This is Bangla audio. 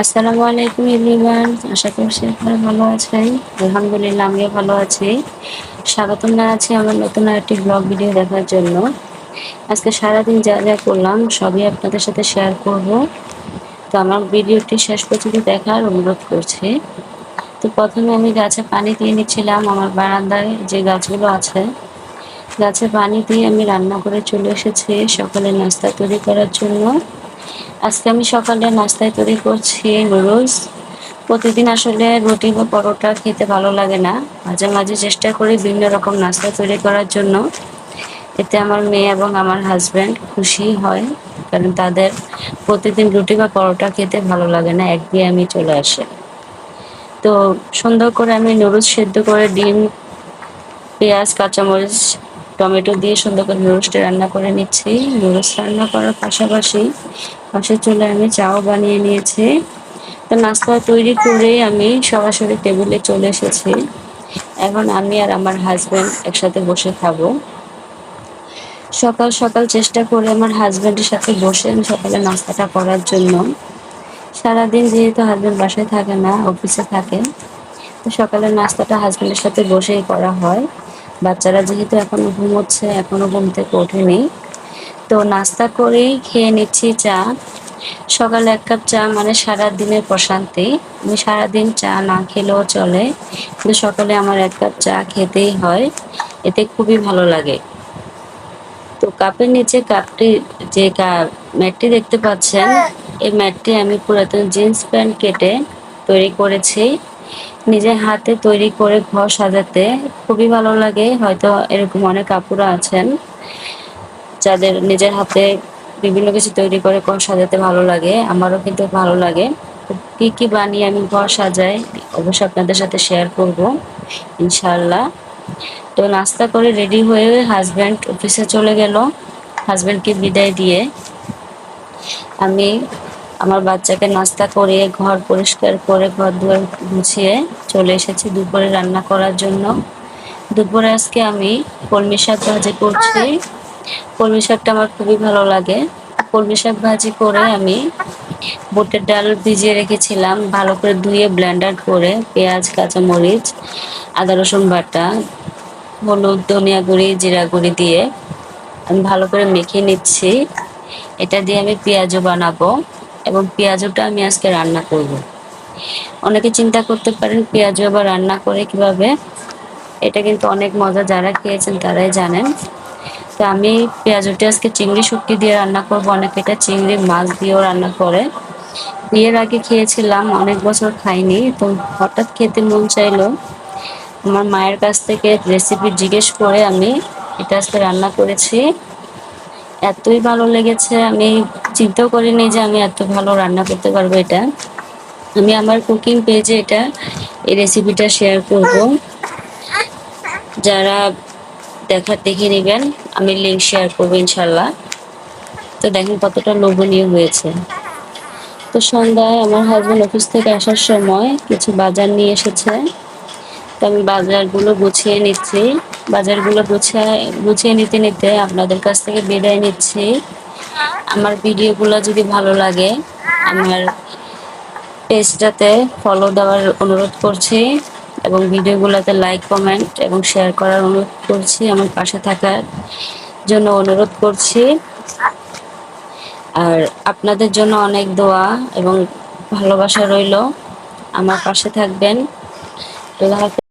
আসসালামু আলাইকুম এভরিওয়ান। আশা করছি আপনারা ভালো আছেন। আলহামদুলিল্লাহ আমিও ভালো আছি। স্বাগতম জানাচ্ছি আমার নতুন আরেকটি ব্লগ ভিডিও দেখার জন্য। আজকে সারাদিন যা যা করলাম সবই আপনাদের সাথে শেয়ার করব। তো আমার ভিডিওটি শেষ পর্যন্ত দেখার অনুরোধ করছি। তো প্রথমে আমি গাছে পানি দিয়ে নিচ্ছিলাম। আমার বারান্দায় যে গাছগুলো আছে, গাছে পানি দিয়ে আমি রান্না করে চলে এসেছি সকালে নাস্তা তৈরি করার জন্য। আজকে আমি সকালে নাস্তায় তৈরি করছি নুডলস। প্রতিদিন আসলে রুটি বা পরোটা খেতে ভালো লাগে না। মাঝে মাঝে চেষ্টা করি বিভিন্ন রকম নাস্তা তৈরি করার জন্য। এতে আমার মেয়ে এবং আমার হাজব্যান্ড খুশি হয়, কারণ তাদের প্রতিদিন রুটি বা পরোটা খেতে ভালো লাগে না, একঘেয়েমি চলে আসে। তো সুন্দর করে আমি নুডলস সেদ্ধ করে ডিম, পেঁয়াজ, কাঁচামরিচ, টমেটো দিয়ে সুন্দর করে নুডলসটা রান্না করে নিচ্ছি। নুডলস রান্না করার পাশাপাশি পাশের চুলায় আমি চাও বানিয়ে নিয়েছি। তো নাস্তা তৈরি করে আমি সরাসরি টেবিলে চলে এসেছি। এখন আমি আর আমার হাজব্যান্ড একসাথে বসে খাবো। সকাল সকাল চেষ্টা করি আমার হাজব্যান্ডের সাথে বসে আমি সকালে নাস্তাটা করার জন্য। সারাদিন যেহেতু হাজব্যান্ড বাসায় থাকে না, অফিসে থাকে, তো সকালের নাস্তাটা হাজব্যান্ডের সাথে বসেই করা হয়। বাচ্চারা যেহেতু এখনো ঘুমোচ্ছে, এখনো ঘুম থেকে ওঠেনি, তো নাস্তা করেই খেয়ে নিচ্ছি চা। সকালে ১ কাপ চা মানে সারাদিনের প্রশান্তি। আমি সারাদিন চা না খেলেও চলে, কিন্তু সকালে আমার ১ কাপ চা খেতেই হয়। এতে খুবই ভালো লাগে। তো কাপের নিচে যে ম্যাটটি দেখতে পাচ্ছেন, এই ম্যাটটি আমি পুরাতন জিন্স প্যান্ট কেটে তৈরি করেছি। নিজের হাতে তৈরি করে ঘর সাজাতে খুবই ভালো লাগে। হয়তো এরকম অনেক আপুরা আছেন যাদের নিজের হাতে বিভিন্ন কিছু তৈরি করে ঘর সাজাতে ভালো লাগে। আমারও কিন্তু ভালো লাগে। তো কি কি বানিয়ে আমি ঘর সাজাই অবশ্যই আপনাদের সাথে শেয়ার করব ইনশাআল্লাহ। তো নাস্তা করে রেডি হয়ে হাজব্যান্ড অফিসে চলে গেল। হাজব্যান্ডকে বিদায় দিয়ে আমি আমার বাচ্চাকে নাস্তা করিয়ে ঘর পরিষ্কার করে ঘর দুয়ার গুছিয়ে চলে এসেছি দুপুরে রান্না করার জন্য। দুপুরে আজকে আমি কলমি শাক ভাজি করছি। কলমি শাকটা আমার খুবই ভালো লাগে। কলমি শাক ভাজি করে আমি বুটের ডাল ভিজিয়ে রেখেছিলাম, ভালো করে ধুয়ে ব্লেন্ডার করে পেঁয়াজ, কাঁচামরিচ, আদা রসুন বাটা, হলুদ, ধনিয়া গুঁড়ি, জিরা গুঁড়ি দিয়ে আমি ভালো করে মেখে নিচ্ছি। এটা দিয়ে আমি পেঁয়াজু বানাবো এবং পেঁয়াজুটা আমি আজকে রান্না করব। অনেকে চিন্তা করতে পারেন পেঁয়াজু আবার রান্না করে কিভাবে। এটা কিন্তু অনেক মজা, যারা খেয়েছেন তারাই জানেন। তো আমি পেঁয়াজুটা আজকে চিংড়ি শুটকি দিয়ে রান্না করব। অনেকে এটা চিংড়ি মাছ দিয়েও রান্না করে। বিয়ের আগে খেয়েছিলাম, অনেক বছর খাইনি, তো হঠাৎ খেতে মন চাইলো। আমার মায়ের কাছ থেকে রেসিপি জিজ্ঞেস করে আমি এটা আজকে রান্না করেছি। এতই ভালো লেগেছে, আমি চিন্তাও করিনি যে আমি এত ভালো রান্না করতে পারবো এটা। আমি আমার কুকিং পেজে এই রেসিপিটা শেয়ার করব। যারা দেখে নেবেন, আমি লিংক শেয়ার করবো ইনশাল্লাহ। তো দেখেন কতটা লোভনীয় হয়েছে। তো সন্ধ্যায় আমার হাজব্যান্ড অফিস থেকে আসার সময় কিছু বাজার নিয়ে এসেছে। তো আমি বাজারগুলো গুছিয়ে নিচ্ছি। বাজারগুলো গুছিয়ে নিতে নিতে আপনাদের কাছ থেকে বিদায় নিচ্ছি। আমার ভিডিওগুলো যদি ভালো লাগে আমার পেজটাতে ফলো দেওয়ার অনুরোধ করছি এবং ভিডিওগুলোতে লাইক, কমেন্ট এবং শেয়ার করার অনুরোধ করছি। আমার পাশে থাকার জন্য অনুরোধ করছি। আর আপনাদের জন্য অনেক দোয়া এবং ভালোবাসা রইল। আমার পাশে থাকবেন। আল্লাহ হাফেজ।